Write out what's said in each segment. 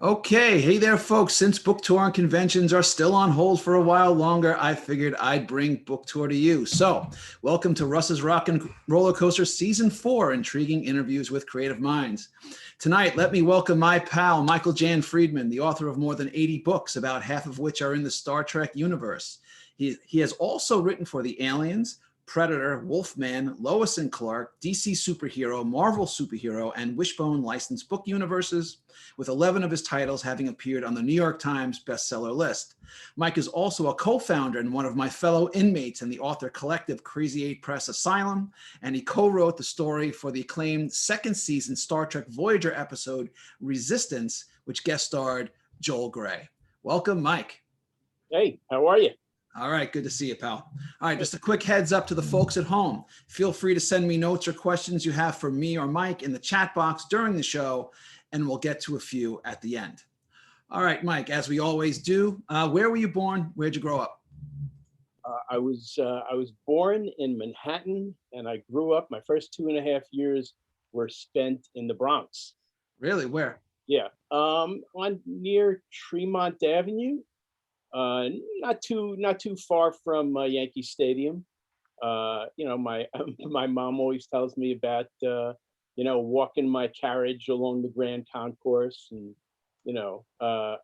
Okay, hey there, folks. Since book tour and conventions are still on hold for a while longer, I figured I'd bring book tour to you. So, welcome to Russ's Rockin Rollercoaster Season 4, Intriguing Interviews with Creative Minds. Tonight, let me welcome my pal, Michael Jan Friedman, the author of more than 80 books, about half of which are in the Star Trek universe. He has also written for the Aliens, Predator, Wolfman, Lois and Clark, DC superhero, Marvel superhero, and Wishbone licensed book universes, with 11 of his titles having appeared on the New York Times bestseller list. Mike is also a co-founder and one of my fellow inmates in the author collective Crazy 8 Press Asylum, and he co-wrote the story for the acclaimed second season Star Trek Voyager episode Resistance, which guest starred Joel Grey. Welcome, Mike. Hey, how are you? All right, good to see you, pal. All right, just a quick heads up to the folks at home. Feel free to send me notes or questions you have for me or Mike in the chat box during the show, and we'll get to a few at the end. All right, Mike, as we always do, where were you born? Where'd you grow up? I was born in Manhattan, and I grew up. My first 2.5 years were spent in the Bronx. Really? Where? Yeah, on near Tremont Avenue. Not too far from Yankee Stadium. My my mom always tells me about walking my carriage along the Grand Concourse, and I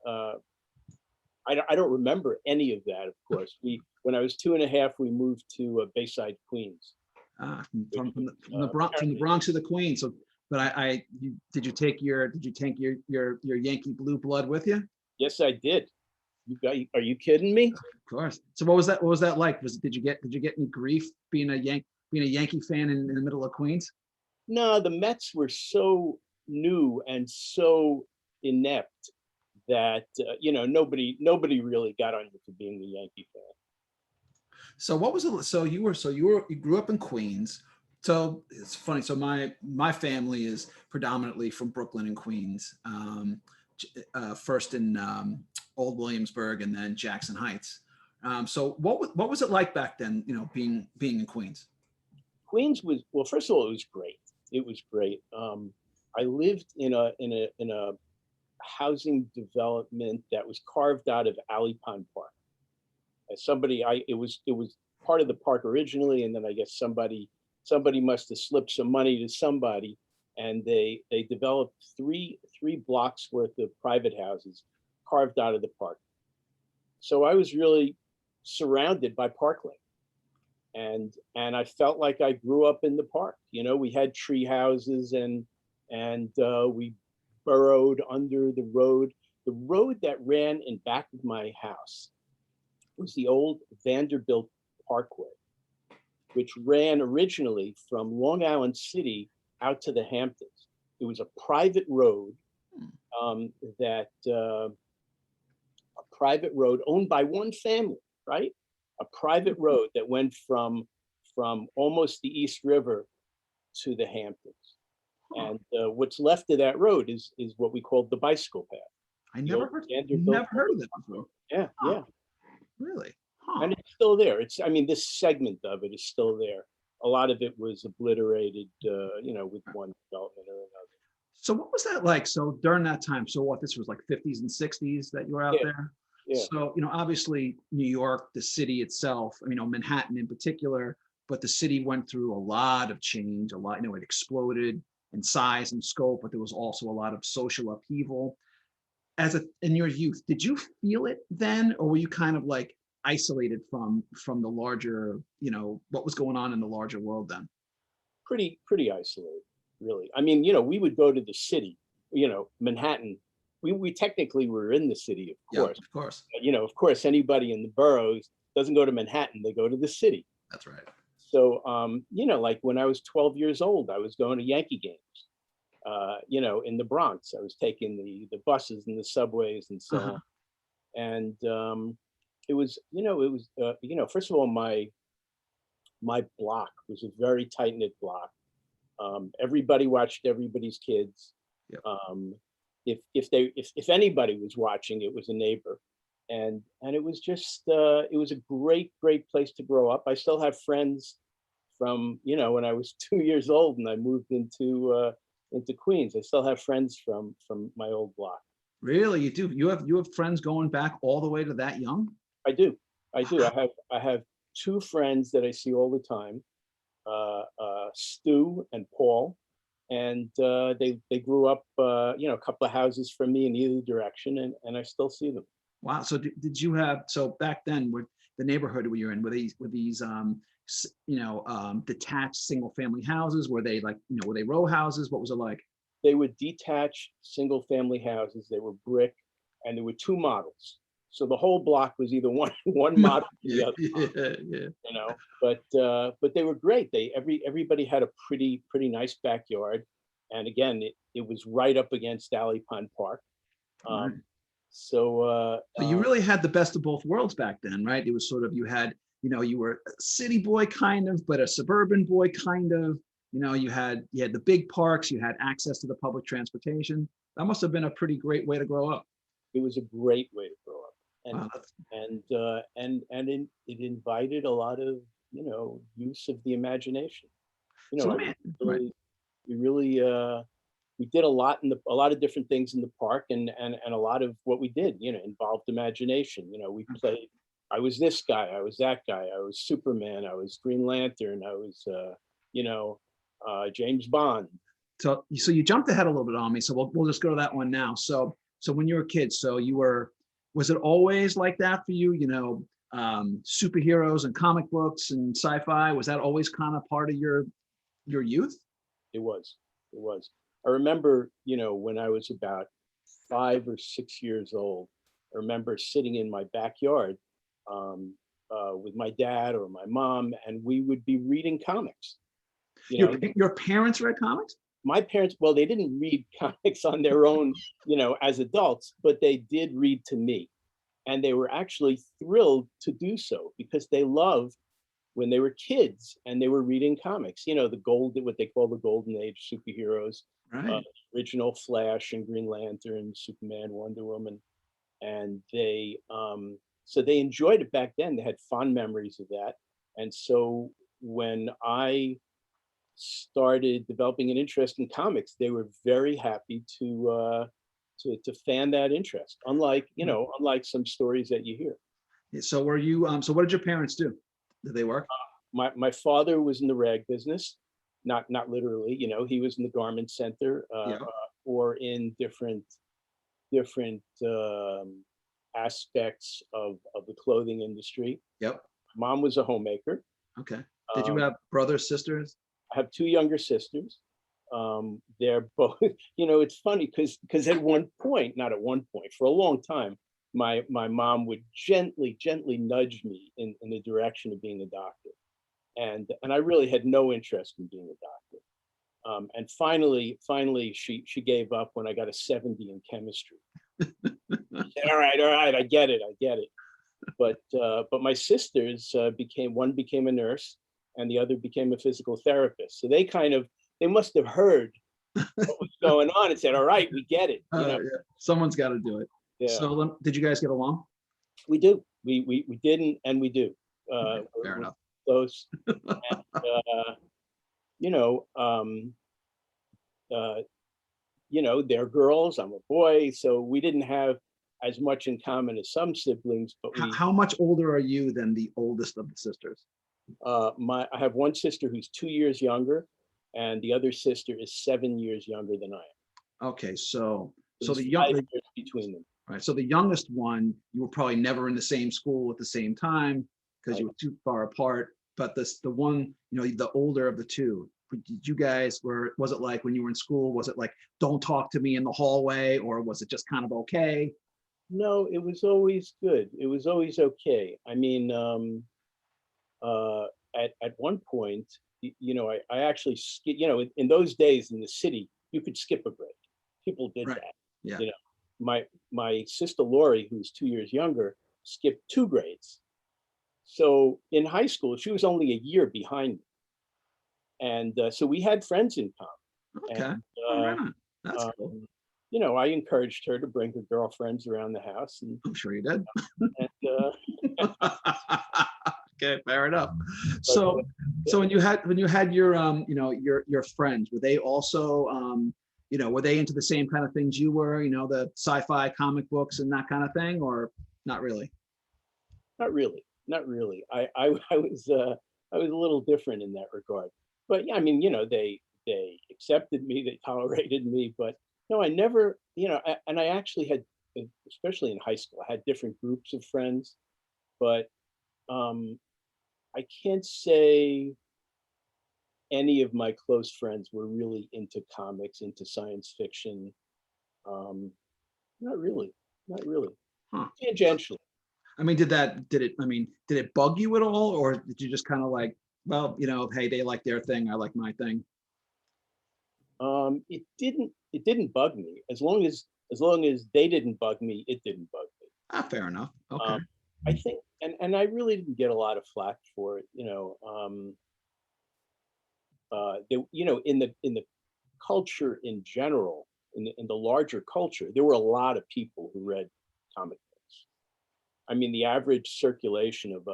don't remember any of that. Of course, when I was 2.5, we moved to Bayside, Queens. From the Bronx to the Queen. So, but did you take your Yankee blue blood with you? Yes, I did. Are you kidding me? Of course. So what was that like? Did you get any grief being a Yankee fan in the middle of Queens? No, the Mets were so new and so inept that nobody really got on you for being a Yankee fan. So what was it? So you grew up in Queens. So it's funny. So my family is predominantly from Brooklyn and Queens. First in Old Williamsburg and then Jackson Heights. So what was it like back then? Being in Queens. Queens was, well, first of all, it was great. It was great. I lived in a housing development that was carved out of Alley Pond Park. It was part of the park originally, and then I guess somebody must have slipped some money to somebody, and they developed three blocks worth of private houses carved out of the park. So I was really surrounded by parkland, and I felt like I grew up in the park. We had tree houses, and we burrowed under the road. The road that ran in back of my house was the old Vanderbilt Parkway, which ran originally from Long Island City out to the Hamptons. It was a private road a private road owned by one family, right? A private road that went from almost the East River to the Hamptons. And what's left of that road is what we call the bicycle path. I never heard of that before. Yeah, yeah. Really? Huh. And it's still there. This segment of it is still there. A lot of it was obliterated, with one development or another. So what was that like? So during that time, so what, this was like 50s and 60s that you were out there? Yeah. So, obviously New York, the city itself, Manhattan in particular, but the city went through a lot of change, it exploded in size and scope, but there was also a lot of social upheaval. In your youth, did you feel it then, or were you kind of like isolated from the larger, what was going on in the larger world then? Pretty isolated, really. We would go to the city, Manhattan. We technically were in the city, of course. Yeah, of course. Of course, anybody in the boroughs doesn't go to Manhattan; they go to the city. That's right. So, like when I was 12 years old, I was going to Yankee games. In the Bronx, I was taking the buses and the subways and so on. And it was first of all, my block was a very tight knit block. Everybody watched everybody's kids. Yep. If anybody was watching, it was a neighbor, and it was just it was a great place to grow up. I still have friends from when I was 2 years old and I moved into Queens. I still have friends from my old block. Really? You do? You have friends going back all the way to that young? I do. I do. I have two friends that I see all the time, Stu and Paul, and they grew up, a couple of houses from me in either direction, and I still see them. Wow. So did you have, so back then, with the neighborhood where you're in, were these detached single family houses? Were they like, were they row houses? What was it like? They were detached single family houses. They were brick, and there were two models. So the whole block was either one model or the Yeah, other. yeah. But they were great. Everybody had a pretty nice backyard, and again, it was right up against Alley Pond Park. Right. So So you really had the best of both worlds back then, right? It was sort of, you had, you were a city boy kind of, but a suburban boy kind of. You had the big parks, you had access to the public transportation. That must have been a pretty great way to grow up. it was a great way to grow up, and Wow, it invited a lot of use of the imagination. so I let me, right. we really we did a lot of different things in the park, and a lot of what we did involved imagination. We played. I was this guy, I was that guy, I was Superman, I was Green Lantern, I was James Bond. So you jumped ahead a little bit on me. So we'll just go to that one now. So when you were a kid, was it always like that for you? Superheroes and comic books and sci-fi, was that always kind of part of your youth? It was. I remember, when I was about 5 or 6 years old, I remember sitting in my backyard with my dad or my mom, and we would be reading comics. Your parents read comics? My parents, well, they didn't read comics on their own, as adults, but they did read to me. And they were actually thrilled to do so because they loved when they were kids and they were reading comics, what they call the golden age superheroes, Right. original Flash and Green Lantern, Superman, Wonder Woman. And so they enjoyed it back then. They had fond memories of that. And so when I started developing an interest in comics, they were very happy to fan that interest. Unlike some stories that you hear. So were you? So what did your parents do? Did they work? My father was in the rag business, not literally. He was in the garment center, Yeah. or in different aspects of the clothing industry. Yep. Mom was a homemaker. Okay. Did you have brothers, sisters? I have two younger sisters. They're both, it's funny because at one point, not at one point, for a long time, my mom would gently nudge me in the direction of being a doctor. And I really had no interest in being a doctor. And finally, she gave up when I got a 70 in chemistry. She said, all right, I get it. But my sisters one became a nurse, and the other became a physical therapist. So they must have heard what was going on and said, all right, we get it. Yeah. Someone's got to do it. Yeah. So did you guys get along? We do. We didn't, and we do. Okay, fair enough. Close. And, they're girls, I'm a boy, so we didn't have as much in common as some siblings, but How much older are you than the oldest of the sisters? I have one sister who's 2 years younger, and the other sister is 7 years younger than I am. Okay, so There's the 5 young, years between them. right? So the youngest one, you were probably never in the same school at the same time because you were too far apart. But the one, the older of the two, did you guys was it like when you were in school? Was it like, don't talk to me in the hallway, or was it just kind of okay? No, it was always good. It was always okay. I mean, at one point, I actually in those days in the city, you could skip a grade. People did Right. that. Yeah. My sister Lori, who's 2 years younger, skipped 2 grades. So in high school, she was only a year behind me, and so we had friends in common. Okay. And, Right. That's cool. I encouraged her to bring her girlfriends around the house, and I'm sure you did. and Okay, fair enough. So when you had your your friends, were they also were they into the same kind of things you were, the sci-fi comic books and that kind of thing, or not really? Not really, not really. I was I was a little different in that regard. But yeah, I mean, they accepted me, they tolerated me, but no, I never, and I actually had, especially in high school, I had different groups of friends, but um, I can't say any of my close friends were really into comics, into science fiction. Um, not really, not really. Huh. Tangentially. I mean, did it bug you at all, or did you just kind of like, well, hey, they like their thing, I like my thing? It didn't bug me as long as they didn't bug me. It didn't bug me. Ah, fair enough. Okay. Um, I think, and I really didn't get a lot of flack for it. In the culture in general, in the larger culture, there were a lot of people who read comic books. I mean, the average circulation of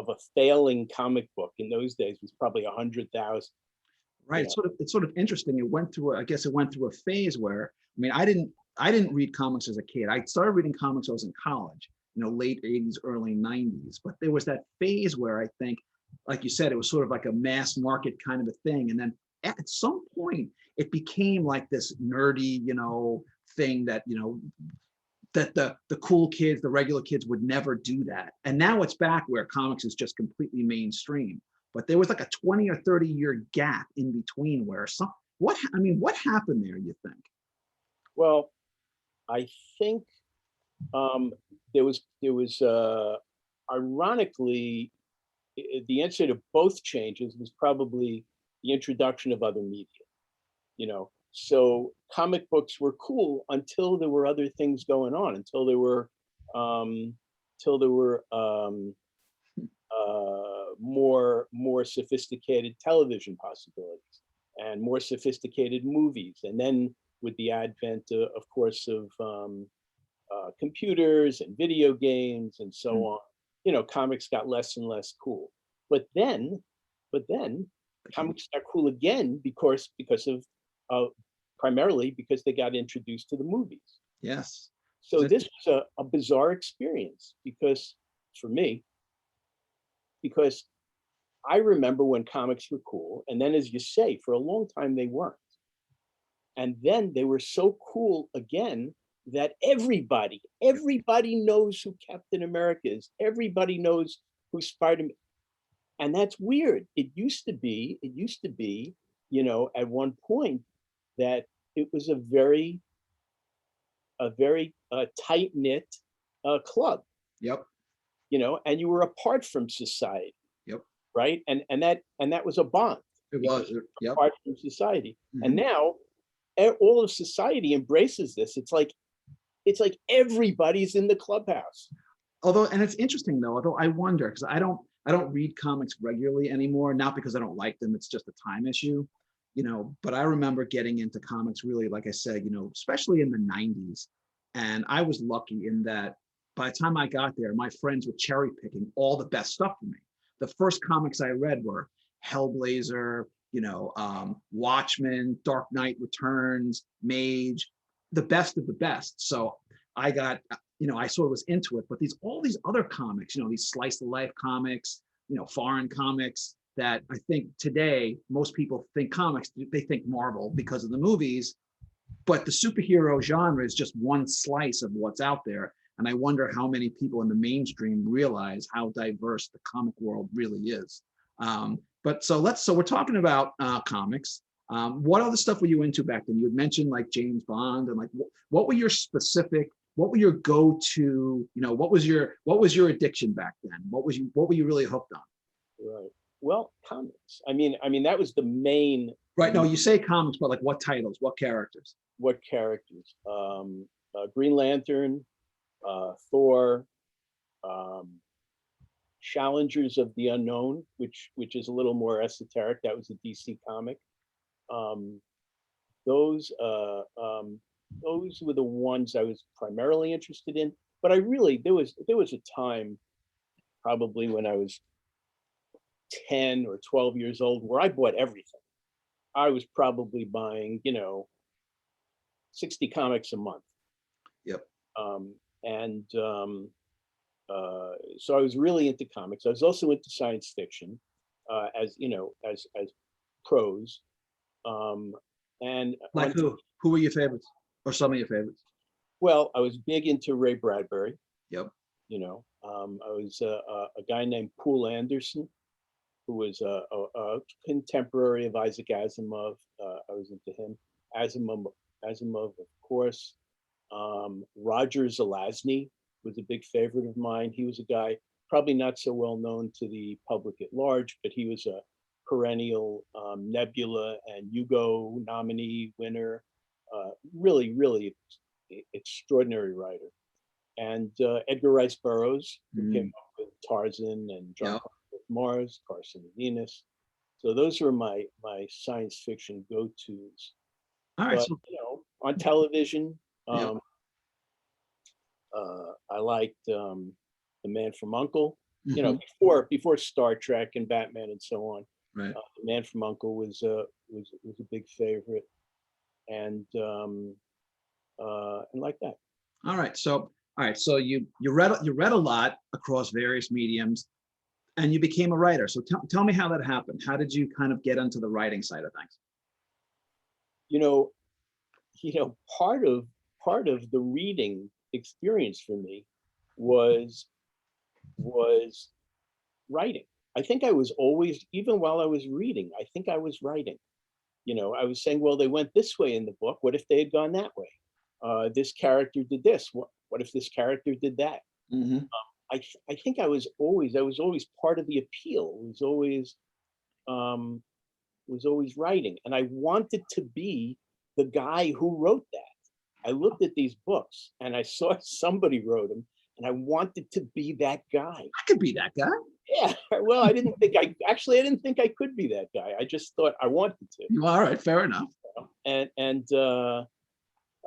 a failing comic book in those days was probably 100,000. Right. It's sort of interesting. I guess it went through a phase where, I mean, I didn't read comics as a kid. I started reading comics when I was in college, late 80s, early 90s. But there was that phase where I think, like you said, it was sort of like a mass market kind of a thing. And then at some point it became like this nerdy, thing that, that the cool kids, the regular kids would never do that. And now it's back where comics is just completely mainstream. But there was like a 20 or 30-year gap in between where what happened there, you think? Well, I think there was ironically, the answer to both changes was probably the introduction of other media. So comic books were cool until there were other things going on, um, until there were more sophisticated television possibilities and more sophisticated movies, and then with the advent, of course, of computers and video games and so on, comics got less and less cool. But then, but then, comics got cool again because of primarily because they got introduced to the movies. Yes. So this was a bizarre experience because for me, because I remember when comics were cool, and then, as you say, for a long time they weren't. And then they were so cool again that everybody knows who Captain America is. Everybody knows who Spider-Man. And that's weird. It used to be, at one point that it was a very tight knit club, Yep. and you were apart from society, Yep. right? And that was a bond It because was. you were Yep. apart from society. And Mhm. now all of society embraces this. It's like everybody's in the clubhouse. And it's interesting though, although I wonder, because I don't read comics regularly anymore, not because I don't like them, it's just a time issue, but I remember getting into comics really, like I said, especially in the 90s. And I was lucky in that by the time I got there, my friends were cherry picking all the best stuff for me. The first comics I read were Hellblazer, Watchmen, Dark Knight Returns, Mage, the best of the best. So I got, I sort of was into it, but all these other comics, these slice of life comics, foreign comics that I think today most people think comics, they think Marvel because of the movies, but the superhero genre is just one slice of what's out there. And I wonder how many people in the mainstream realize how diverse the comic world really is. So we're talking about comics. What other stuff were you into back then? You had mentioned like James Bond and like what were your go-to, what was your addiction back then? What were you really hooked on? Right. Well, comics. I mean that was the main. Right. No, you say comics, but like what titles, what characters? What characters? Green Lantern, Thor, um, Challengers of the Unknown, which is a little more esoteric. That was a DC comic. Um, those uh, um, those were the ones I was primarily interested in. But I really there was a time probably when I was 10 or 12 years old where I bought everything. I was probably buying, 60 comics a month. Yep. And so I was really into comics. I was also into science fiction, as you know, as prose. And Like who? Who were your favorites, or some of your favorites? well, I was big into Ray Bradbury. Yep. You know, I was a guy named Poul Anderson, who was a contemporary of Isaac Asimov. I was into him. Asimov, of course. Roger Zelazny was a big favorite of mine. He was a guy probably not so well known to the public at large, but he was a perennial Nebula and Hugo nominee winner. Really, really extraordinary writer. And Edgar Rice Burroughs, who came up with Tarzan and John Yep. Carter of Mars, Carson of Venus. So those were my science fiction go-tos. All right. But So, you know, on television, yep. I liked The Man from Uncle. You know, Mhm. before Star Trek and Batman and so on. Right. The Man from Uncle was a big favorite, and like that. All right. So, all right. So you read a lot across various mediums, and you became a writer. So tell me how that happened. How did you kind of get into the writing side of things? You know, part of the reading experience for me was writing. I think I was always, even while I was reading, I think I was writing. You know, I was saying, well, they went this way in the book. What if they had gone that way? This character did this. What if this character did that? Mm-hmm. I think I was always part of the appeal. Um, was always writing, and I wanted to be the guy who wrote that. I looked at these books and I saw somebody wrote them, and I wanted to be that guy. I could be that guy. Yeah, well, I didn't think I could be that guy. I just thought I wanted to. All right, fair enough. And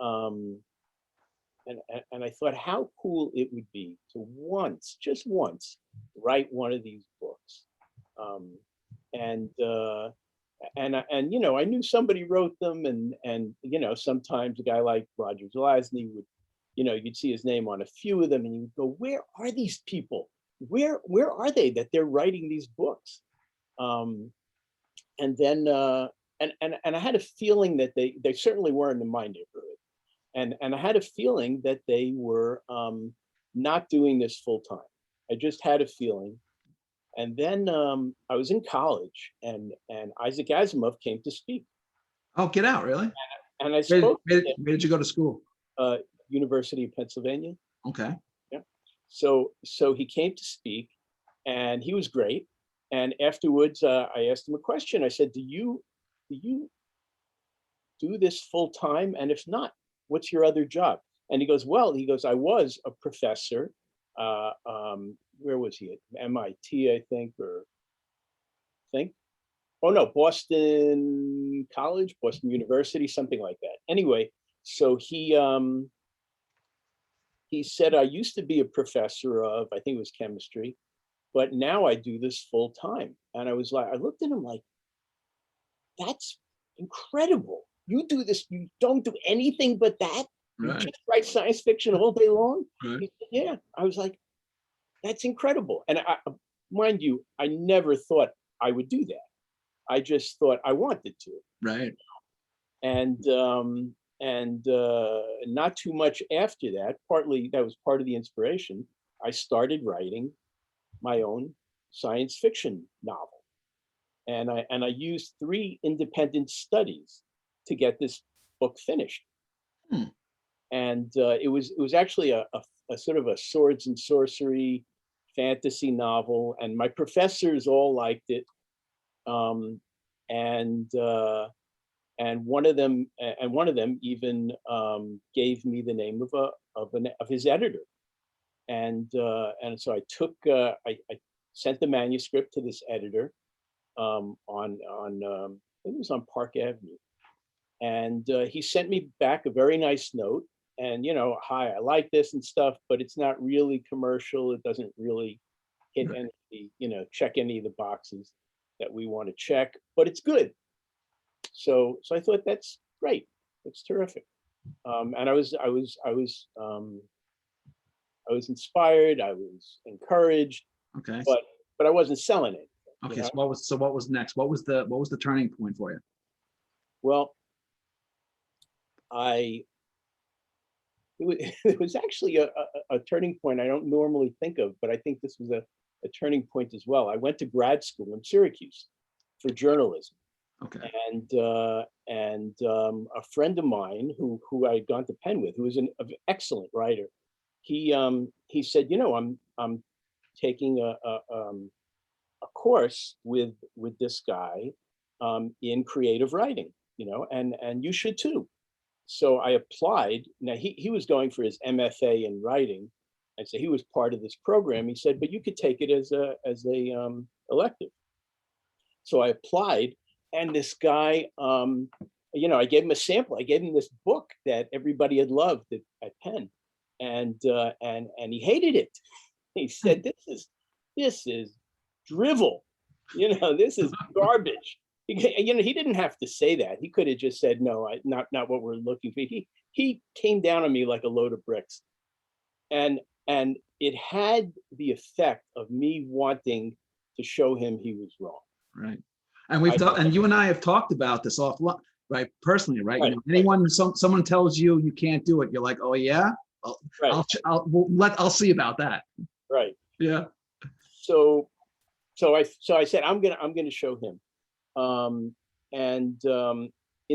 um, and I thought how cool it would be to just once, write one of these books. Um, and you know, I knew somebody wrote them, and you know, sometimes a guy like Roger Zelazny would, you know, you'd see his name on a few of them, and you'd go, where are these people? Where are they that they're writing these books? And then and I had a feeling that they certainly weren't in my neighborhood, and I had a feeling that they were not doing this full time. I just had a feeling. And then I was in college, and Isaac Asimov came to speak, Oh, get out, really? and I spoke to him, Where did you go to school? University of Pennsylvania. Okay. Yeah. So he came to speak, and he was great. And afterwards, I asked him a question. I said, do you do this full time? And if not, what's your other job? And he goes, well, I was a professor. Where was he at MIT, I think, or think? Oh no, Boston College, Boston University, something like that. Anyway, so he said, I used to be a professor of, I think it was chemistry, but now I do this full time. And I was like, I looked at him like, that's incredible. You do this, you don't do anything but that. You Right. just write science fiction all day long. Right. He said, yeah. I was like, that's incredible. And mind you, I never thought I would do that. I just thought I wanted to. Right. And not too much after that, partly that was part of the inspiration, I started writing my own science fiction novel. And I used 3 independent studies to get this book finished. Hmm. And it was actually a sort of a swords and sorcery fantasy novel, and my professors all liked it. And one of them even gave me the name of his editor. And so I sent the manuscript to this editor on I think it was on Park Avenue, and he sent me back a very nice note. And you know, hi, I like this and stuff, but it's not really commercial. It doesn't really hit Right. any, you know, check any of the boxes that we want to check, but it's good. So I thought that's great. That's terrific. And I was inspired, I was encouraged, Okay. but I wasn't selling it. Okay. You know? So what was next? What was the turning point for you? Well, I it was, it was actually a turning point I don't normally think of, but I think this was a turning point as well. I went to grad school in Syracuse for journalism, Okay. and a friend of mine who I had gone to Penn with, who was an excellent writer, he said, you know, I'm taking a course with this guy in creative writing, you know, and you should too. So I applied. Now he was going for his MFA in writing, and so he was part of this program. He said, but you could take it as a elective. So I applied, and this guy, you know, I gave him a sample. I gave him this book that everybody had loved at Penn, and he hated it. He said, this is drivel. You know, this is garbage. You know, he didn't have to say that. He could have just said, no, not what we're looking for. He came down on me like a load of bricks, and it had the effect of me wanting to show him he was wrong. Right. And we've talked, and you and I have talked about this offline, right? Personally, right? You know, anyone, someone tells you you can't do it, you're like, oh yeah, I'll see about that. Right. Yeah. So I said I'm gonna show him. In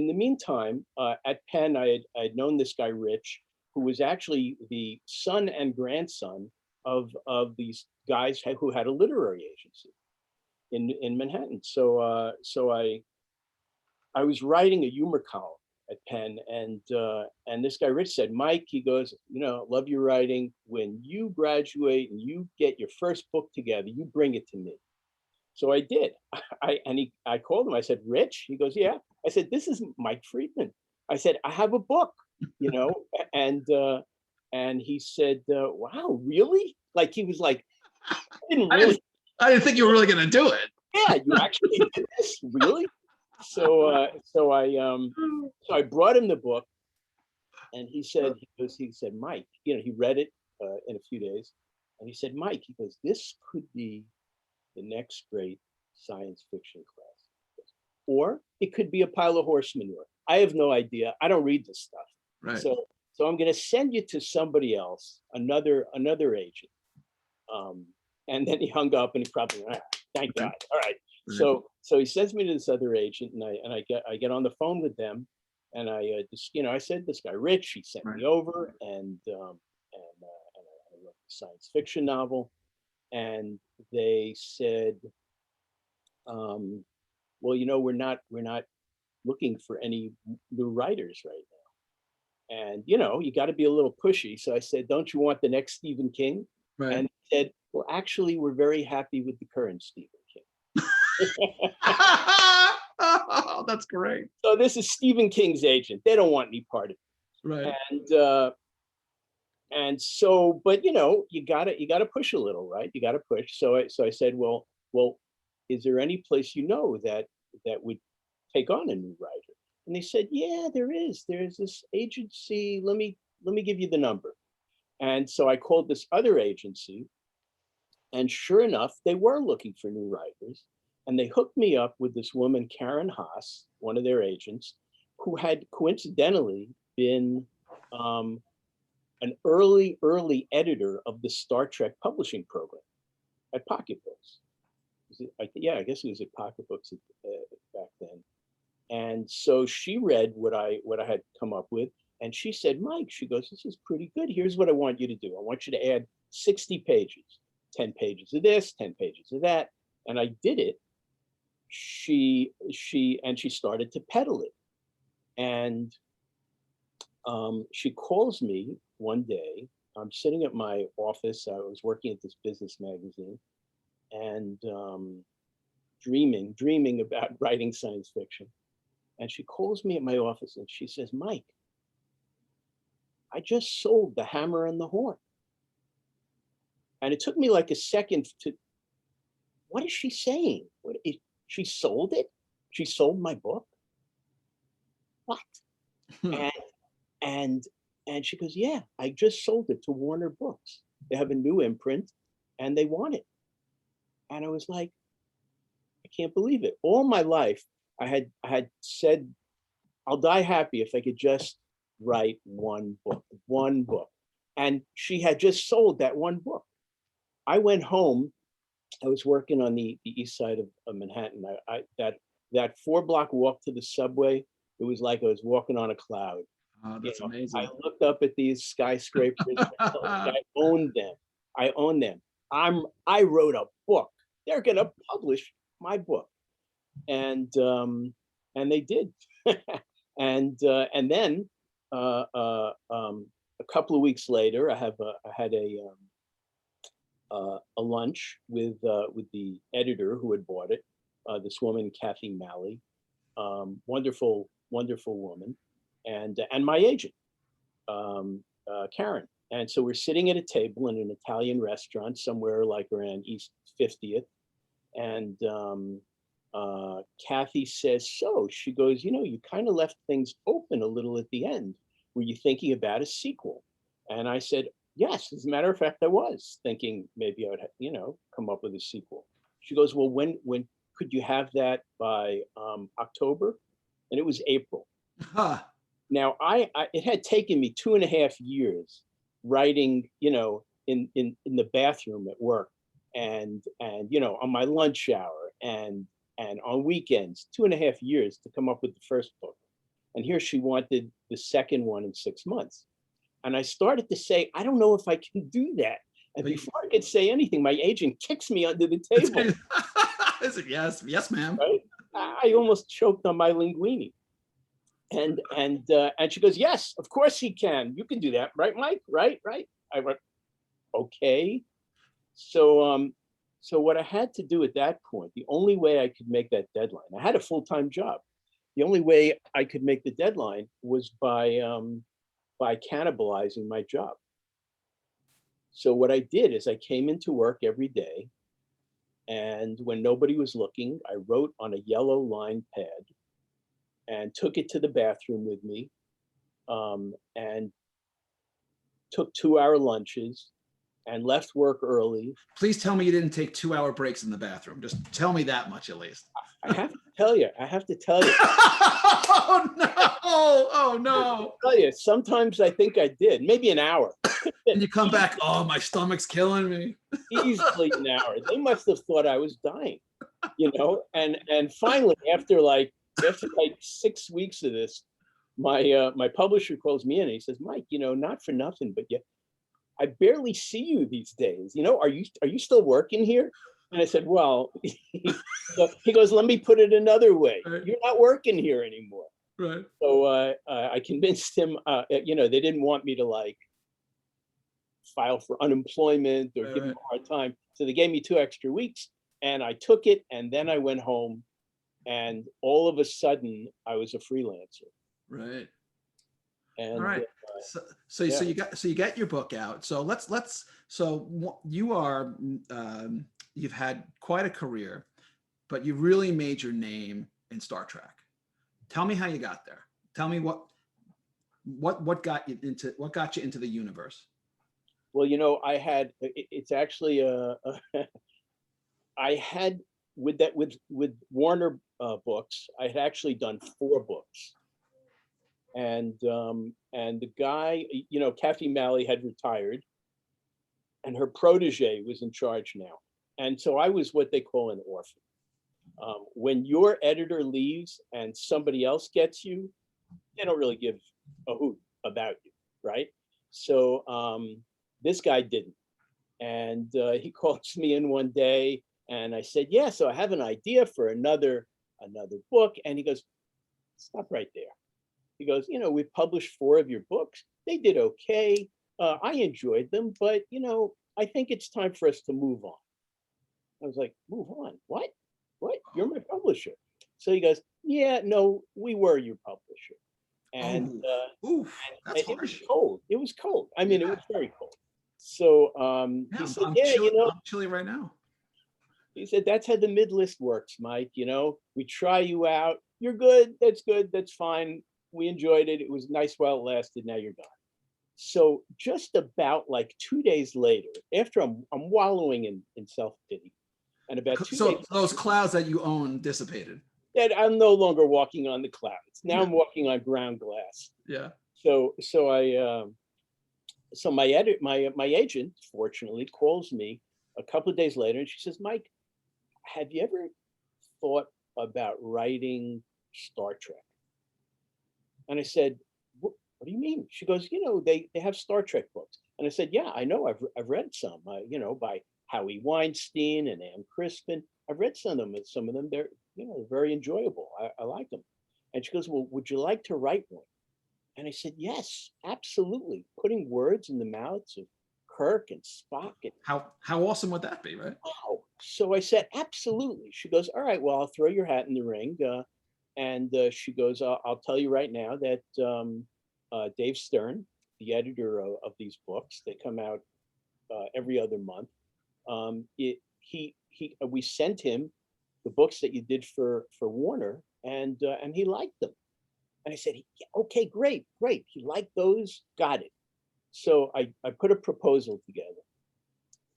the meantime, at Penn, I had known this guy Rich, who was actually the son and grandson of these guys who had a literary agency in Manhattan. So I was writing a humor column at Penn, and this guy Rich said, Mike, he goes, you know, love your writing. When you graduate and you get your first book together, you bring it to me. So I did. I called him. I said, Rich? He goes, yeah. I said, this is Mike Friedman. I said, I have a book, you know, and he said, wow, really? Like he was like, I didn't think you were really gonna do it. Yeah, you actually did this, really? So I brought him the book, and he said, Mike, you know, he read it in a few days, and he said, Mike, he goes, this could be the next great science fiction class, or it could be a pile of horse manure. I have no idea. I don't read this stuff. Right. So I'm going to send you to somebody else, another agent. And then he hung up, and he probably, thank God. All right. So he sends me to this other agent, and I get on the phone with them, and I just, you know, I said, this guy Rich, he sent me over, and I wrote a science fiction novel, and they said, well, you know, we're not looking for any new writers right now, and you know, you got to be a little pushy. So I said, don't you want the next Stephen King? Right. And he said, well, actually, we're very happy with the current Stephen King. Oh, that's great. So this is Stephen King's agent. They don't want any part of it. Right. And so, but you know, you gotta push a little, right? You gotta push. So I said, well, is there any place you know that would take on a new writer? And they said, yeah, there is. There's this agency. Let me give you the number. And so I called this other agency, and sure enough, they were looking for new writers. And they hooked me up with this woman, Karen Haas, one of their agents, who had coincidentally been an early editor of the Star Trek publishing program at Pocket Books. I guess it was at Pocket Books back then. And so she read what I had come up with, and she said, Mike, she goes, this is pretty good. Here's what I want you to do. I want you to add 60 pages, 10 pages of this, 10 pages of that. And I did it. She started to peddle it. And she calls me one day. I'm sitting at my office. I was working at this business magazine, and dreaming about writing science fiction. And she calls me at my office, and she says, Mike, I just sold The Hammer and the Horn. And it took me like a second to, what is she saying? She sold it? She sold my book? What? And she goes, yeah, I just sold it to Warner Books. They have a new imprint and they want it. And I was like, I can't believe it. All my life, I had said, I'll die happy if I could just write one book, one book. And she had just sold that one book. I went home. I was working on the east side of Manhattan. That 4-block walk to the subway, it was like I was walking on a cloud. Oh, You that's know, amazing. I looked up at these skyscrapers. I owned them. I own them. I wrote a book. They're gonna publish my book, and they did. And then a couple of weeks later, I had a lunch with the editor who had bought it, this woman Kathy Malley, wonderful woman, and my agent, Karen. And so we're sitting at a table in an Italian restaurant somewhere like around East 50th, and Kathy says, so she goes, you kind of left things open a little at the end. Were you thinking about a sequel? And I said, yes, as a matter of fact, I was thinking maybe I would, come up with a sequel. She goes, well, when could you have that by October? And it was April. Huh. Now, it had taken me 2.5 years writing, in the bathroom at work, and on my lunch hour, and on weekends, 2.5 years to come up with the first book. And here she wanted the second one in 6 months. And I started to say, I don't know if I can do that. And before I could say anything, my agent kicks me under the table. I said, yes, ma'am. Right? I almost choked on my linguine. And she goes, yes, of course he can. You can do that, right, Mike? Right. I went, okay. So what I had to do at that point, the only way I could make that deadline, I had a full-time job. The only way I could make the deadline was by cannibalizing my job. So what I did is I came into work every day, and when nobody was looking, I wrote on a yellow lined pad and took it to the bathroom with me, and took 2-hour lunches and left work early. Please tell me you didn't take 2-hour breaks in the bathroom. Just tell me that much at least. I have to tell you. Oh no! Oh no! I tell you, sometimes I think I did, maybe an hour. And you come back, oh, my stomach's killing me. Easily an hour. They must have thought I was dying, And finally, after like 6 weeks of this, my publisher calls me in and he says, Mike, not for nothing, but I barely see you these days. Are you still working here? And I said, well, he goes, let me put it another way. Right. You're not working here anymore. Right. So I convinced him, they didn't want me to like file for unemployment or give them a hard time. So they gave me 2 extra weeks, and I took it, and then I went home, and all of a sudden I was a freelancer. Right. And all right. So you got your book out. So you are you've had quite a career, but you really made your name in Star Trek. Tell me how you got there. Tell me what got you into the universe. Well, it's actually I had with Warner Books, I had actually done 4 books. And the guy, Kathy Malley had retired, and her protege was in charge now. And so I was what they call an orphan. When your editor leaves and somebody else gets you, they don't really give a hoot about you, right? So this guy didn't. And he calls me in one day, and I said, yeah, so I have an idea for another book. And he goes, stop right there. He goes, we've published 4 of your books. They did okay. I enjoyed them, but, I think it's time for us to move on. I was like, move on? What? You're my publisher. So he goes, yeah, no, we were your publisher. And, that's it was cold. It was cold. I mean, it was very cold. So he said, I'm chilly right now. He said, that's how the mid list works, Mike. We try you out. You're good. That's good. That's fine. we enjoyed it. It was nice while it lasted. Now you're gone. So just about like 2 days later, after I'm wallowing in self-pity, and about two So days those later, clouds that you own dissipated. that I'm no longer walking on the clouds. Now Yeah. I'm walking on ground glass. Yeah. So my agent fortunately calls me a couple of days later and she says, Mike, have you ever thought about writing Star Trek? And I said, what do you mean? She goes, they have Star Trek books. And I said, yeah, I know. I've read some, by Howie Weinstein and Ann Crispin. I've read some of them. And some of them, they're very enjoyable. I like them. And she goes, well, would you like to write one? And I said, yes, absolutely. Putting words in the mouths of Kirk and Spock. And How awesome would that be, right? wow. So I said, absolutely. She goes, all right, well, I'll throw your hat in the ring. And she goes, I'll tell you right now that Dave Stern, the editor of these books, they come out every other month. We sent him the books that you did for Warner, and he liked them. And I said, yeah, okay, great. He liked those, got it. So I put a proposal together,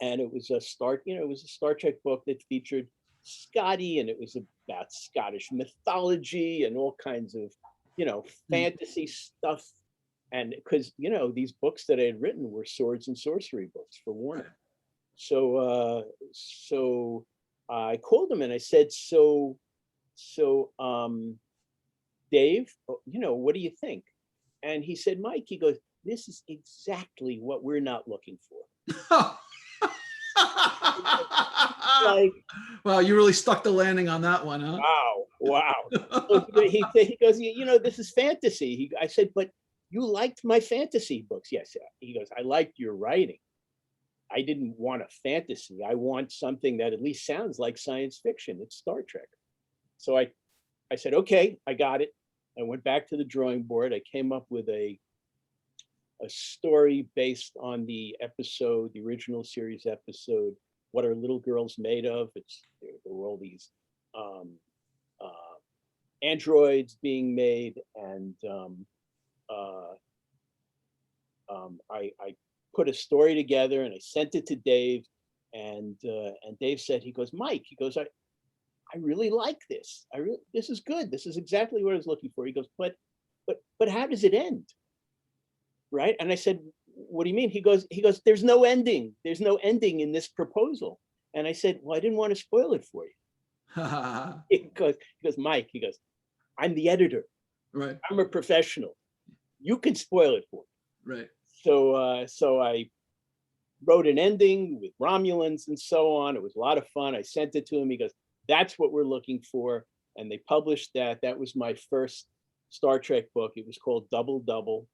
and it was a Star Trek book that featured Scotty, and it was about Scottish mythology and all kinds of, fantasy stuff. And because, these books that I had written were swords and sorcery books for Warner. So I called him and I said, Dave, what do you think? And he said, Mike, he goes, this is exactly what we're not looking for. Like, wow, you really stuck the landing on that one, huh? wow. He goes, this is fantasy. I said, but you liked my fantasy books. Yes. He goes, I liked your writing. I didn't want a fantasy. I want something that at least sounds like science fiction. It's Star Trek. So I said, okay, I got it. I went back to the drawing board. I came up with a story based on the original series episode, What Are Little Girls Made Of? There were all these androids being made, and I put a story together and I sent it to Dave, and Dave said, he goes, Mike, he goes, I really like this. This is good. This is exactly what I was looking for. He goes, but how does it end? Right? And I said, what do you mean? He goes, there's no ending. There's no ending in this proposal. And I said, well, I didn't want to spoil it for you. He goes, Mike, he goes, I'm the editor. Right. I'm a professional. You can spoil it for me. Right. So I wrote an ending with Romulans and so on. It was a lot of fun. I sent it to him. He goes, that's what we're looking for. And they published that. That was my first Star Trek book. It was called Double Double.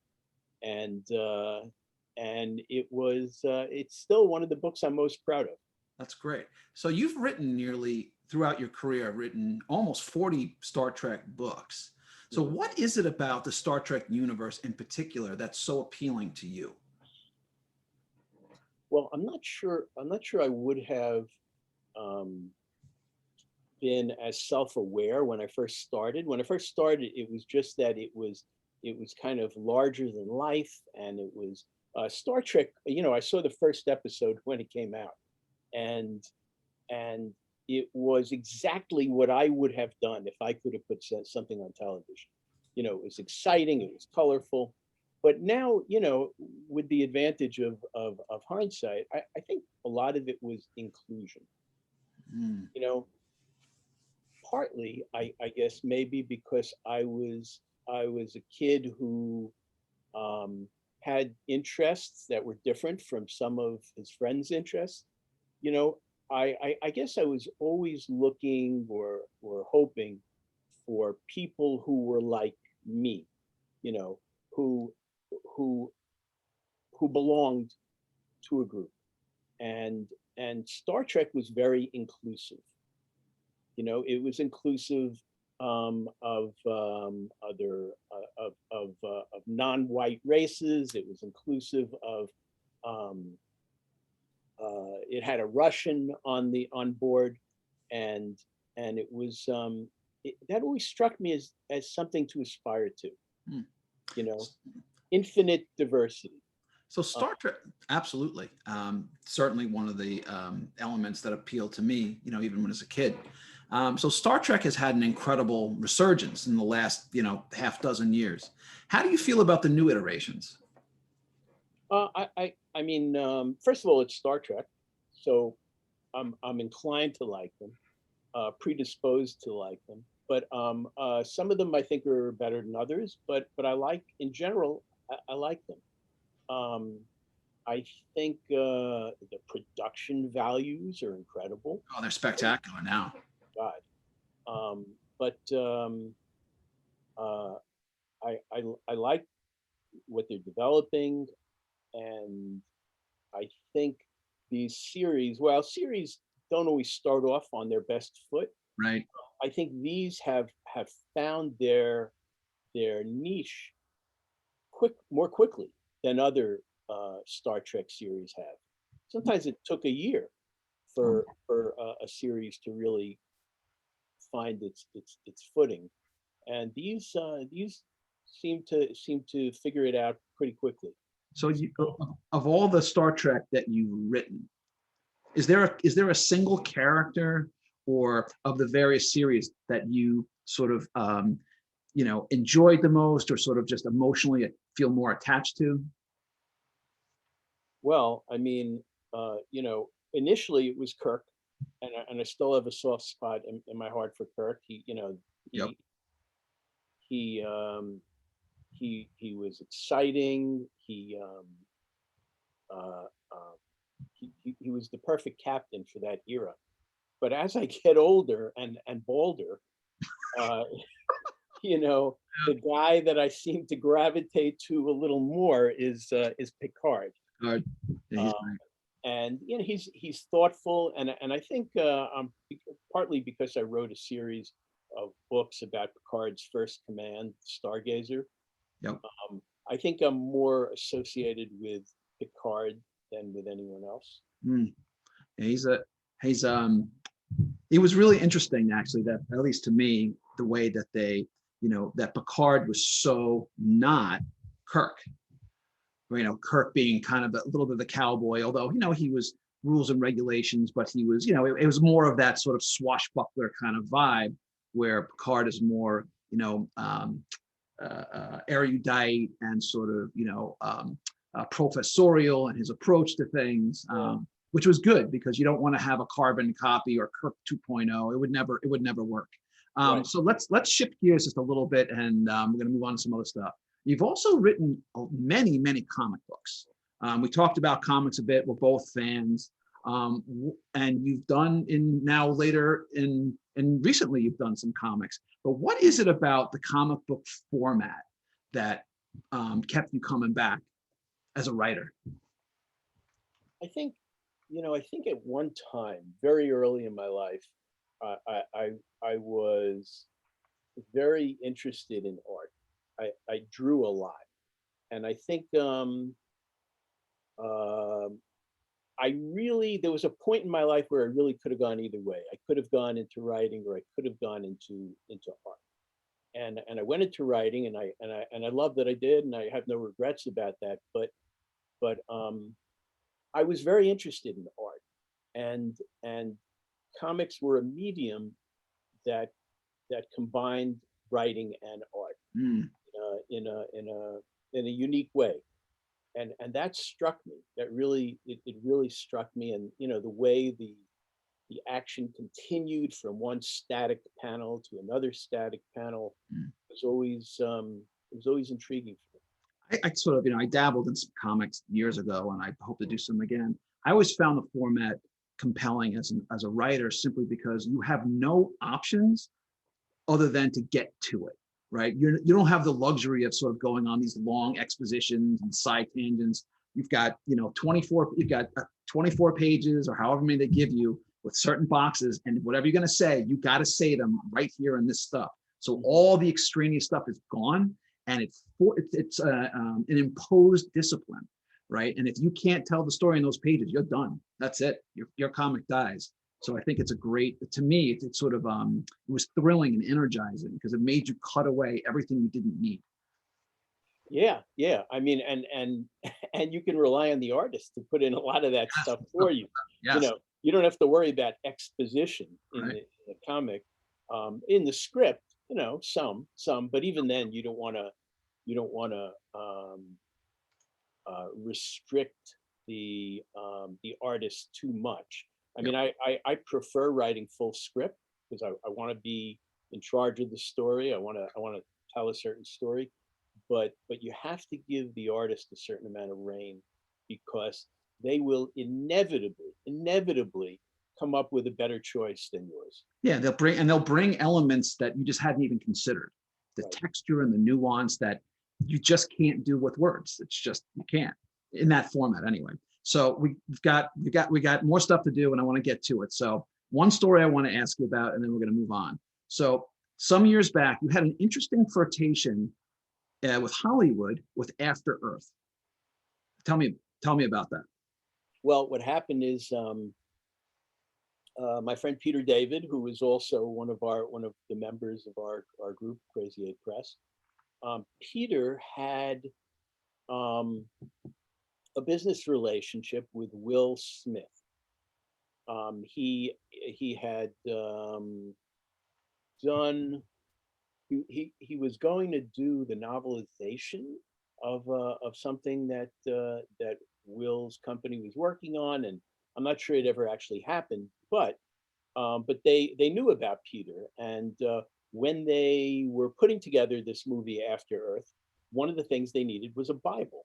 And it's still one of the books I'm most proud of. That's great. So you've written nearly throughout your career, written almost 40 Star Trek books. So what is it about the Star Trek universe in particular that's so appealing to you? Well, I'm not sure I would have been as self-aware when I first started. When I first started, it was just that it was kind of larger than life, and it was Star Trek. I saw the first episode when it came out, and it was exactly what I would have done if I could have put something on television. It was exciting, it was colorful, but now, with the advantage of hindsight, I think a lot of it was inclusion. Partly, I guess maybe because I was a kid who had interests that were different from some of his friends' interests. I guess I was always looking or hoping for people who were like me, who belonged to a group, and Star Trek was very inclusive. It was inclusive of other of non-white races. It was inclusive of it had a Russian on board, and it was that always struck me as something to aspire to. Hmm. You know, infinite diversity. So Uh, Star Trek, absolutely. Certainly one of the elements that appealed to me, even when I was a kid. So Star Trek has had an incredible resurgence in the last, half dozen years. How do you feel about the new iterations? I mean, first of all, it's Star Trek, so I'm inclined to like them, predisposed to like them. But some of them I think are better than others. But I like, in general, I like them. Um, I think the production values are incredible. Oh, they're spectacular now. God, but uh, I like what they're developing, and I think these series, well, series don't always start off on their best foot. Right. I think these have found their niche more quickly than other Star Trek series have. Sometimes it took a year Oh, for a series to really find its footing, and these seem to figure it out pretty quickly. so of all the Star Trek that you've written, is there a single character or of the various series that you sort of enjoyed the most or sort of just emotionally feel more attached to? Well, I mean, initially it was Kirk, and I still have a soft spot in my heart for Kirk. Yep. He he was exciting. Uh, he was the perfect captain for that era. But as I get older and bolder, uh, the guy that I seem to gravitate to a little more is Picard. Uh, Uh, he's great. and he's thoughtful, and I think partly because I wrote a series of books about Picard's first command, Stargazer. Yep. I think I'm more associated with Picard than with anyone else. Mm. Yeah, he's it was really interesting actually, that at least to me, the way that that Picard was so not Kirk. Kirk being kind of a little bit of the cowboy, although he was rules and regulations, but he was, it was more of that sort of swashbuckler kind of vibe, where Picard is more, erudite and sort of, professorial in his approach to things, Yeah. which was good because you don't want to have a carbon copy or Kirk 2.0. It would never work. Right. So let's shift gears just a little bit, and we're going to move on to some other stuff. You've also written many, many comic books. We talked about comics a bit. We're both fans. And you've done and recently you've done some comics. But what is it about the comic book format that kept you coming back as a writer? I think at one time, very early in my life, I was very interested in art. I drew a lot, and I think um, I really there was a point in my life where I really could have gone either way. I could have gone into writing, or I could have gone into art. And I went into writing, and I love that I did, and I have no regrets about that. But I was very interested in art, and comics were a medium that combined writing and art Mm, in a unique way, and that struck me. It really struck me, and the way the action continued from one static panel to another static panel mm. was always intriguing for I sort of, I dabbled in some comics years ago, and I hope to do some again. I always found the format compelling as a writer, simply because you have no options other than to get to it, right? You don't have the luxury of sort of going on these long expositions and side tangents. You've got 24 pages or however many they give you with certain boxes, and whatever you're going to say, you got to say them right here in this stuff. So me. all the extraneous stuff is gone, and it's an imposed discipline, right? And if you can't tell the story in those pages, you're done. That's it. Your comic dies. So I think it's a great, to me, it's sort of, it was thrilling and energizing because it made you cut away everything you didn't need. Yeah, yeah. I mean, and and you can rely on the artist to put in a lot of that Yes. stuff for you. You Yes. know, you don't have to worry about exposition Right. in the comic. In the script, some, but even then, you don't want to restrict the artist too much. I Yep. mean, I prefer writing full script because I want to be in charge of the story. I want to tell a certain story, but you have to give the artist a certain amount of reign because they will inevitably come up with a better choice than yours. Yeah, they'll bring elements that you just hadn't even considered. The Right. texture and the nuance that you just can't do with words. It's just you can't in that format anyway. So we got more stuff to do, and I want to get to it. So one story I want to ask you about, and then we're going to move on. So some years back, you had an interesting flirtation with Hollywood with After Earth. Tell me about that. Well, what happened is my friend Peter David, who is also one of the members of our group, Crazy Eight Press. Peter had um, a business relationship with Will Smith. He had done he was going to do the novelization of something that Will's company was working on, and I'm not sure it ever actually happened, but they knew about Peter, and when they were putting together this movie After Earth, one of the things they needed was a Bible,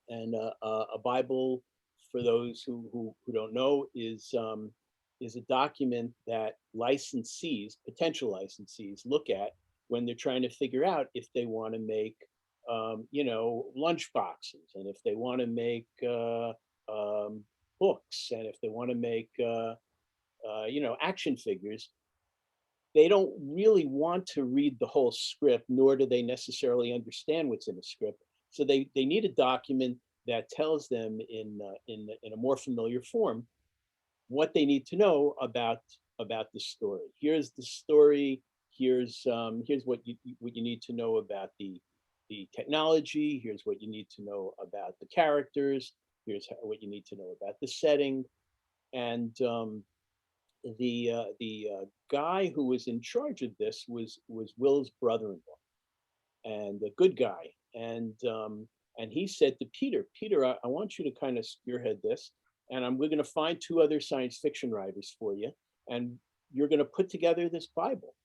and a Bible, for those who don't know, is a document that potential licensees, look at when they're trying to figure out if they want to make, lunch boxes, and if they want to make books, and if they want to make, action figures. They don't really want to read the whole script, nor do they necessarily understand what's in the script. So they need a document that tells them in a more familiar form what they need to know about the story. Here's the story. Here's what you need to know about the technology. Here's what you need to know about the characters. Here's what you need to know about the setting. And the guy who was in charge of this was Will's brother-in-law, and a good guy. And he said to Peter, I want you to kind of spearhead this, and we're going to find two other science fiction writers for you, and you're going to put together this Bible.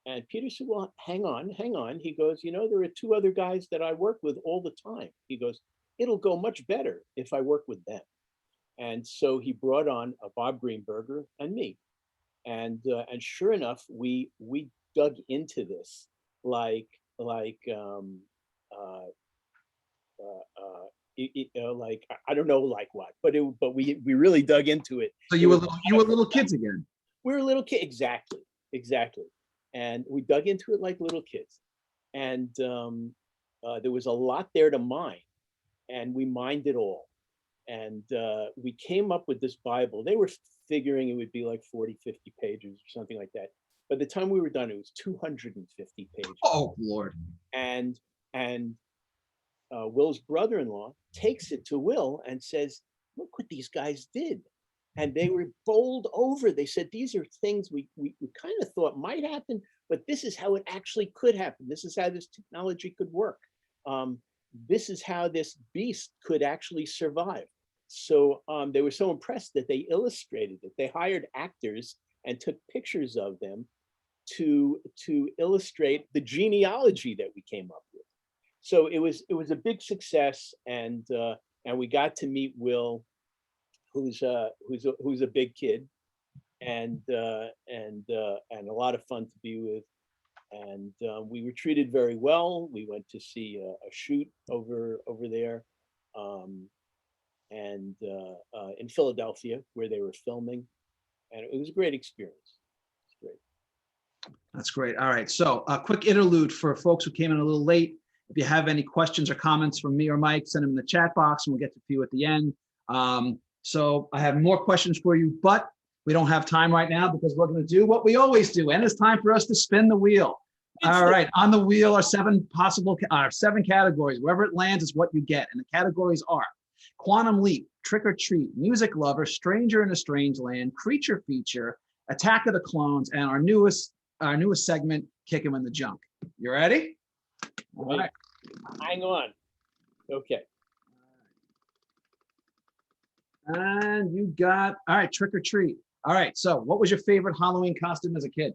And Peter said, well, hang on, hang on. He goes, there are two other guys that I work with all the time. He goes, it'll go much better if I work with them. And so he brought on Bob Greenberger and me, and sure enough, we dug into this like like uh, like I don't know like what, but we really dug into it. So There was you were little kids again. we were little kids, exactly, and we dug into it like little kids, and there was a lot there to mine, and we mined it all, and we came up with this Bible. They were figuring it would be like 40, 50 pages or something like that. By the time we were done, it was 250 pages. Oh Lord. And Will's brother-in-law takes it to Will and says, look what these guys did. And they were bowled over. They said, these are things we kind of thought might happen, but this is how it actually could happen. This is how this technology could work. This is how this beast could actually survive. So they were so impressed that they illustrated it. They hired actors and took pictures of them to illustrate the genealogy that we came up with. So it was a big success, and we got to meet Will, who's a big kid, and a lot of fun to be with. And we were treated very well. We went to see a shoot over there, and in Philadelphia, where they were filming, and it was a great experience. It's great. That's great. All right. So a quick interlude for folks who came in a little late. If you have any questions or comments from me or Mike, send them in the chat box and we'll get to you at the end. So I have more questions for you, but we don't have time right now because we're going to do what we always do. And it's time for us to spin the wheel. All right. On the wheel are seven categories. Wherever it lands is what you get. And the categories are Quantum Leap, Trick or Treat, Music Lover, Stranger in a Strange Land, Creature Feature, Attack of the Clones, and our newest segment, Kick 'em in the Junk. You ready? All right. Hang on. Okay. And you got, all right, Trick or Treat. All right. So what was your favorite Halloween costume as a kid?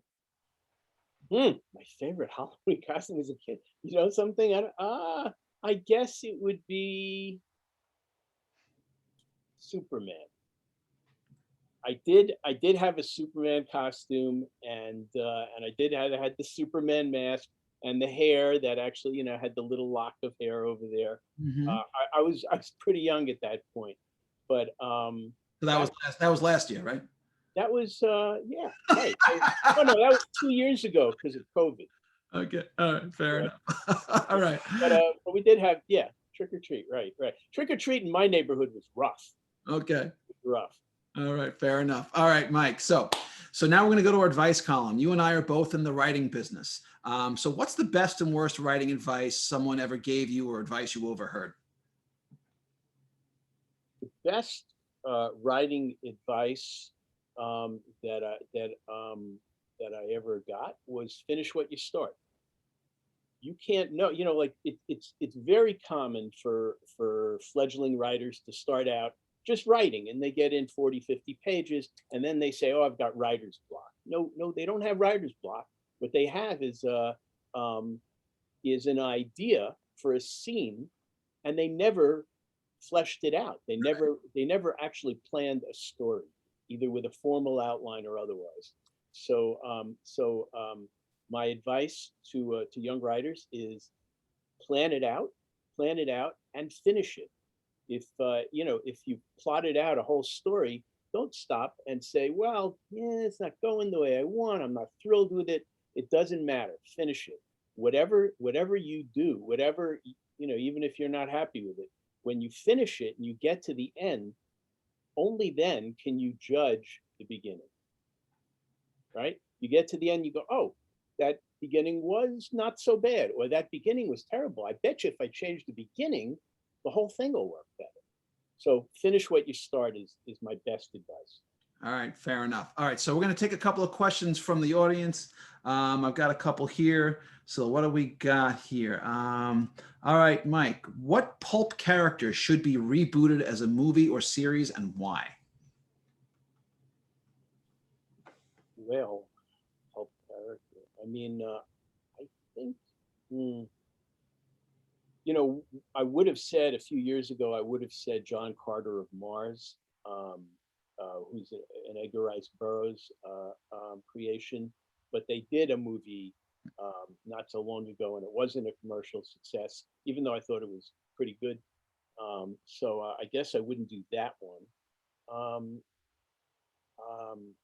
My favorite Halloween costume as a kid. You know something? I guess it would be Superman. I did have a Superman costume, and I had the Superman mask and the hair that actually, had the little lock of hair over there. Mhm. I was pretty young at that point, but So that was last year, right? that was yeah, right. Oh no, that was 2 years ago because of COVID. Okay. All right. Fair Right. enough. All right. But we did have, yeah, trick or treat, right, right. Trick or treat in my neighborhood was rough. Okay. Rough. All right. Fair enough. All right, Mike. So now we're going to go to our advice column. You and I are both in the writing business. So what's the best and worst writing advice someone ever gave you or advice you overheard? Best writing advice that I ever got was finish what you start. You can't know, like it's very common for fledgling writers to start out just writing, and they get in 40, 50 pages, and then they say, oh, I've got writer's block. No, no, they don't have writer's block. What they have is an idea for a scene, and they never fleshed it out. They never actually planned a story, either with a formal outline or otherwise. So my advice to young writers is plan it out, and finish it. If you plotted out a whole story, don't stop and say, well, yeah, it's not going the way I want. I'm not thrilled with it. It doesn't matter. Finish it. Whatever you do, even if you're not happy with it, when you finish it and you get to the end, only then can you judge the beginning. Right? You get to the end, you go, oh, that beginning was not so bad, or that beginning was terrible. I bet you if I change the beginning, the whole thing will work better. So finish what you start is my best advice. All right, fair enough. All right, so we're going to take a couple of questions from the audience. I've got a couple here. So what do we got here? All right, Mike, what pulp character should be rebooted as a movie or series, and why? Well, help character. I mean, I think, I would have said a few years ago, I would have said John Carter of Mars, who's an Edgar Rice Burroughs creation. But they did a movie not so long ago, and it wasn't a commercial success, even though I thought it was pretty good. So I guess I wouldn't do that one. Um, um,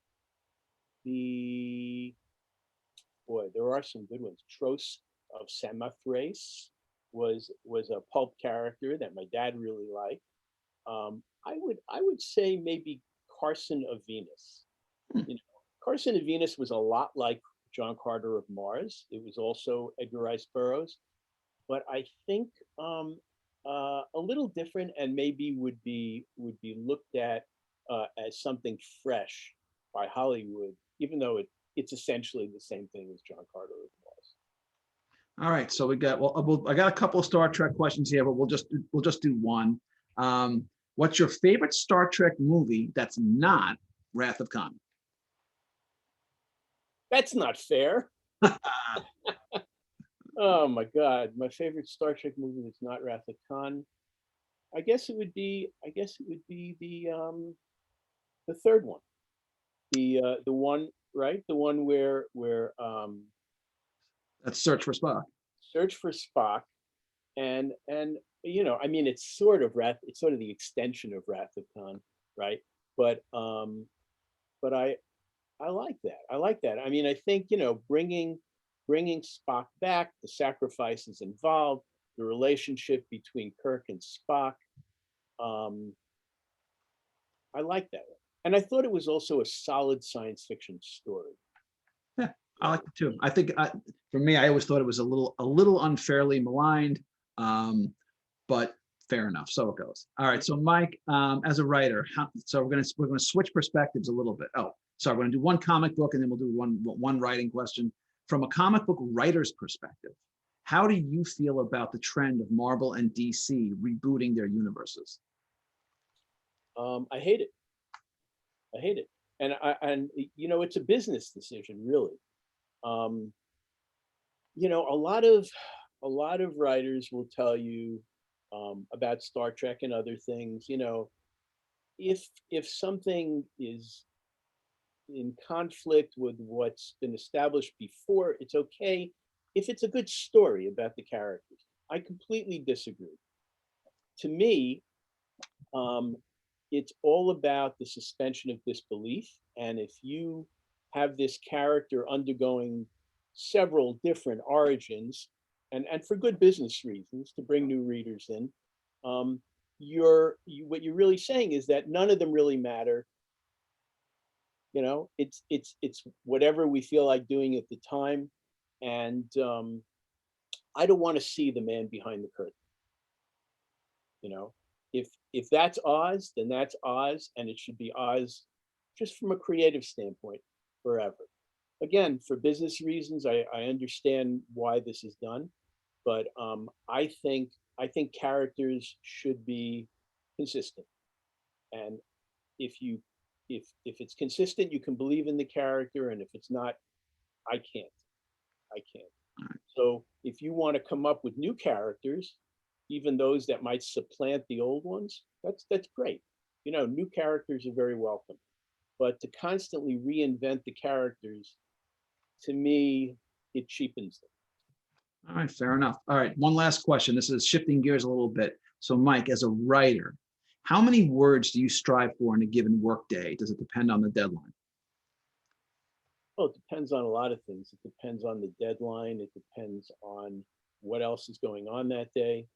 the Boy, there are some good ones. Tros of Samothrace was a pulp character that my dad really liked. I would say maybe Carson of Venus. You know, Carson of Venus was a lot like John Carter of Mars. It was also Edgar Rice Burroughs, but I think a little different, and maybe would be looked at as something fresh by Hollywood, even though it's essentially the same thing as John Carter of Mars. All right, so I got a couple of Star Trek questions here, but we'll just do one. What's your favorite Star Trek movie that's not Wrath of Khan? That's not fair. Oh my God, my favorite Star Trek movie that's not Wrath of Khan. I guess it would be. The third one. The one, right, the one where That's Search for Spock. Search for Spock, and I mean, it's sort of the extension of Wrath of Khan, right? But I like that. I like that. I mean, I think, bringing Spock back, the sacrifices involved, the relationship between Kirk and Spock. I like that one. And I thought it was also a solid science fiction story. Yeah. I like it too. I think for me, I always thought it was a little unfairly maligned, but fair enough. So it goes. All right. So Mike, as a writer, so we're gonna switch perspectives a little bit. Oh, sorry, we're gonna do one comic book and then we'll do one writing question. From a comic book writer's perspective, how do you feel about the trend of Marvel and DC rebooting their universes? I hate it. I hate it. And it's a business decision, really. Um, a lot of writers will tell you about Star Trek and other things. If something is in conflict with what's been established before, it's okay if it's a good story about the characters. I completely disagree. To me, it's all about the suspension of disbelief. And if you have this character undergoing several different origins, and for good business reasons to bring new readers in, what you're really saying is that none of them really matter. It's whatever we feel like doing at the time, and I don't want to see the man behind the curtain. If that's Oz, then that's Oz, and it should be Oz just from a creative standpoint forever. Again, for business reasons, I understand why this is done, but I think characters should be consistent. And if it's consistent, you can believe in the character, and if it's not, I can't. I can't. So if you want to come up with new characters, even those that might supplant the old ones, that's great. New characters are very welcome. But to constantly reinvent the characters, to me, it cheapens them. All right, fair enough. All right, one last question. This is shifting gears a little bit. So Mike, as a writer, how many words do you strive for in a given work day? Does it depend on the deadline? Well, it depends on a lot of things. It depends on the deadline. It depends on what else is going on that day.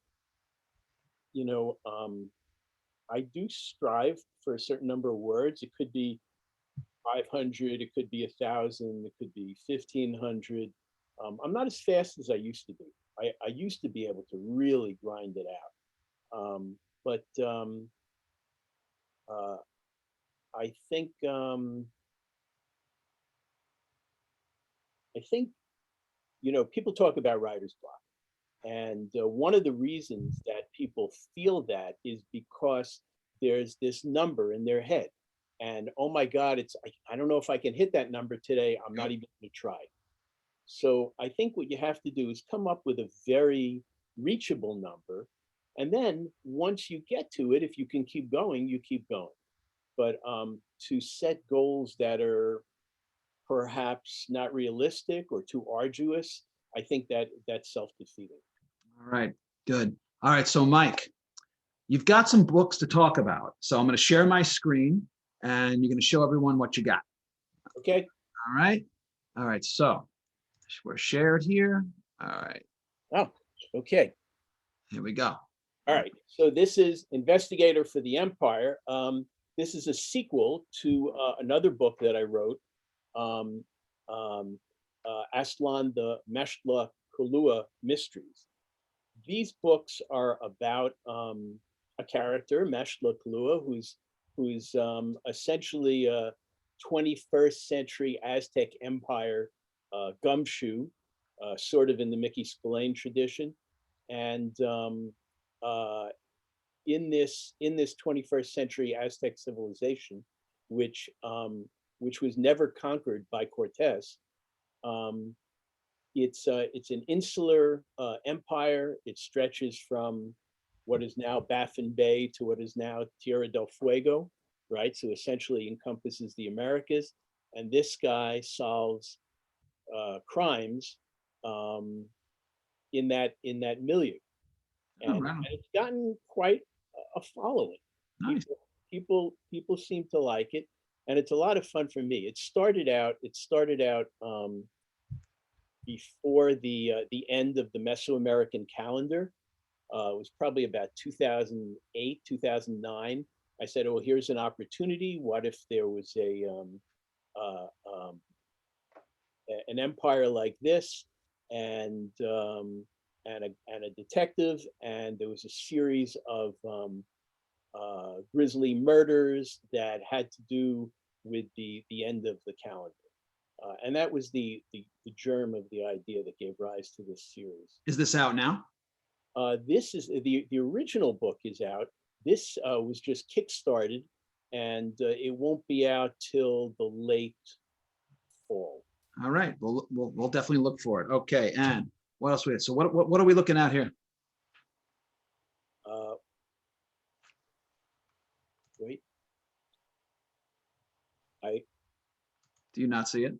I do strive for a certain number of words. It could be 500, it could be 1,000, it could be 1,500. I'm not as fast as I used to be. I used to be able to really grind it out. But I think people talk about writer's block. And one of the reasons that people feel that is because there's this number in their head. And oh my God, I don't know if I can hit that number today. I'm not even going to try. So I think what you have to do is come up with a very reachable number. And then once you get to it, if you can keep going, you keep going. But to set goals that are perhaps not realistic or too arduous, I think that's self-defeating. All right, good. All right, so Mike, you've got some books to talk about. So I'm going to share my screen and you're going to show everyone what you got. Okay. All right. All right, so we're shared here. All right. Oh, okay. Here we go. All right. So this is Investigator for the Empire. This is a sequel to another book that I wrote, Aslan the Meshtla Kulua Mysteries. These books are about a character, Meshtla Kulua, who's essentially a 21st century Aztec Empire gumshoe, sort of in the Mickey Spillane tradition. And in this 21st century Aztec civilization, which was never conquered by Cortez, it's an insular empire. It stretches from what is now Baffin Bay to what is now Tierra del Fuego, right? So essentially encompasses the Americas. And this guy solves crimes in that milieu. And, wow. and it's gotten quite a following. Nice. People seem to like it, and it's a lot of fun for me. It started out before the end of the Mesoamerican calendar. It was probably about 2008, 2009. I said, "Oh, here's an opportunity. What if there was an empire like this, and a detective, and there was a series of grisly murders that had to do with the end of the calendar. And that was the germ of the idea that gave rise to this series. Is this out now? This is the original book is out. This was just kickstarted, and it won't be out till the late fall. All right, we'll definitely look for it. Okay, and what else we have? So what are we looking at here? Wait, Do you not see it?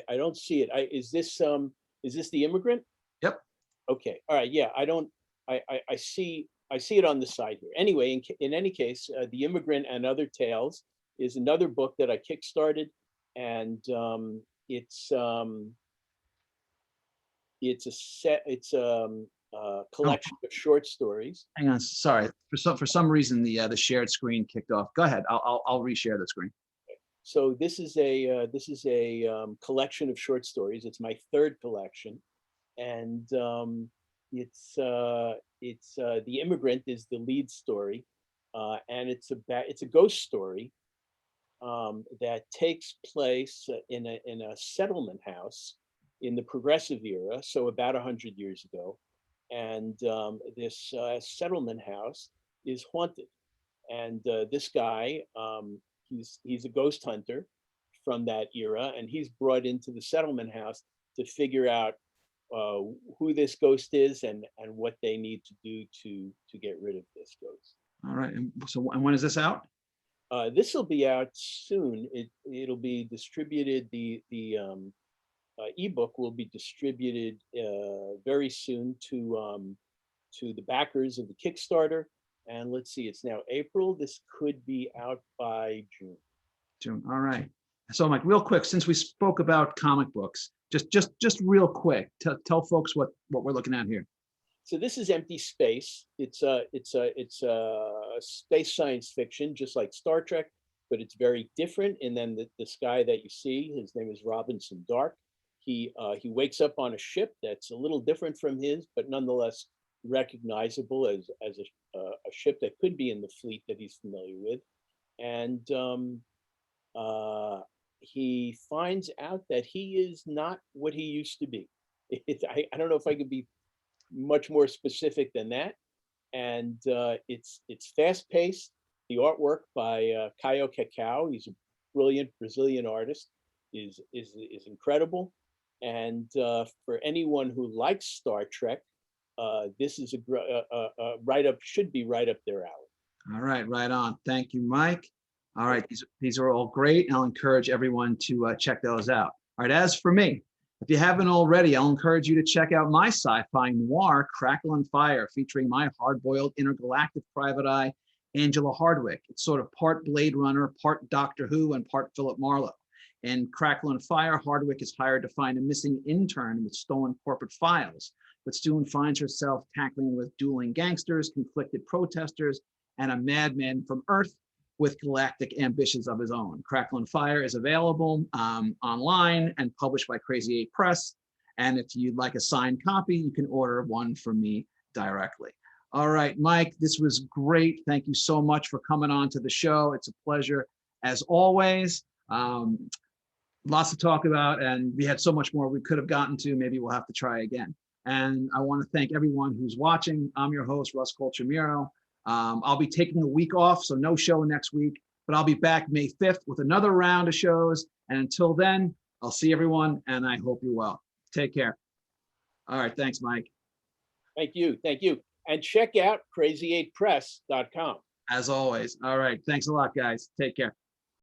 I don't see it. Is this the Immigrant? Yep. Okay. All right. Yeah. I see it on the side here. Anyway, in any case, The Immigrant and Other Tales is another book that I kickstarted, and it's a collection of short stories. Hang on, sorry. For some reason the shared screen kicked off. Go ahead. I'll reshare the screen. So this is a collection of short stories. It's my third collection, and it's The Immigrant is the lead story, and it's a ghost story that takes place in a settlement house in the Progressive era, so about 100 years ago, and this settlement house is haunted, and this guy. He's a ghost hunter from that era, and he's brought into the settlement house to figure out who this ghost is and what they need to do to get rid of this ghost. All right. And so, and when is this out? This will be out soon. It'll be distributed. The ebook will be distributed very soon to the backers of the Kickstarter. And let's see, it's now April. This could be out by June. June. All right. So, Mike, real quick, since we spoke about comic books, just real quick, tell folks what we're looking at here. So this is Empty Space. It's a space science fiction, just like Star Trek, but it's very different. And then this guy that you see, his name is Robinson Dark. He wakes up on a ship that's a little different from his, but nonetheless recognizable as a ship that could be in the fleet that he's familiar with, and he finds out that he is not what he used to be. I don't know if I could be much more specific than that, and it's fast-paced. The artwork by Caio Cacau, he's a brilliant Brazilian artist, is incredible, and for anyone who likes Star Trek, this is a write up, should be right up their alley. All right, right on. Thank you, Mike. All right, these are all great, and I'll encourage everyone to check those out. All right, as for me, if you haven't already, I'll encourage you to check out my sci-fi noir, Crackle and Fire, featuring my hard-boiled intergalactic private eye, Angela Hardwick. It's sort of part Blade Runner, part Doctor Who, and part Philip Marlowe. In Crackle and Fire, Hardwick is hired to find a missing intern with stolen corporate files, but soon finds herself tackling with dueling gangsters, conflicted protesters, and a madman from Earth with galactic ambitions of his own. Crackle and Fire is available online and published by Crazy 8 Press. And if you'd like a signed copy, you can order one from me directly. All right, Mike, this was great. Thank you so much for coming on to the show. It's a pleasure, as always. Lots to talk about, and we had so much more we could have gotten to. Maybe we'll have to try again. And I want to thank everyone who's watching. I'm your host, Russ Colchamiro. I'll be taking a week off, so no show next week, but I'll be back May 5th with another round of shows. And until then, I'll see everyone, and I hope you're well. Take care. All right, thanks, Mike. Thank you. Thank you. And check out crazy8press.com. As always. All right, thanks a lot, guys. Take care.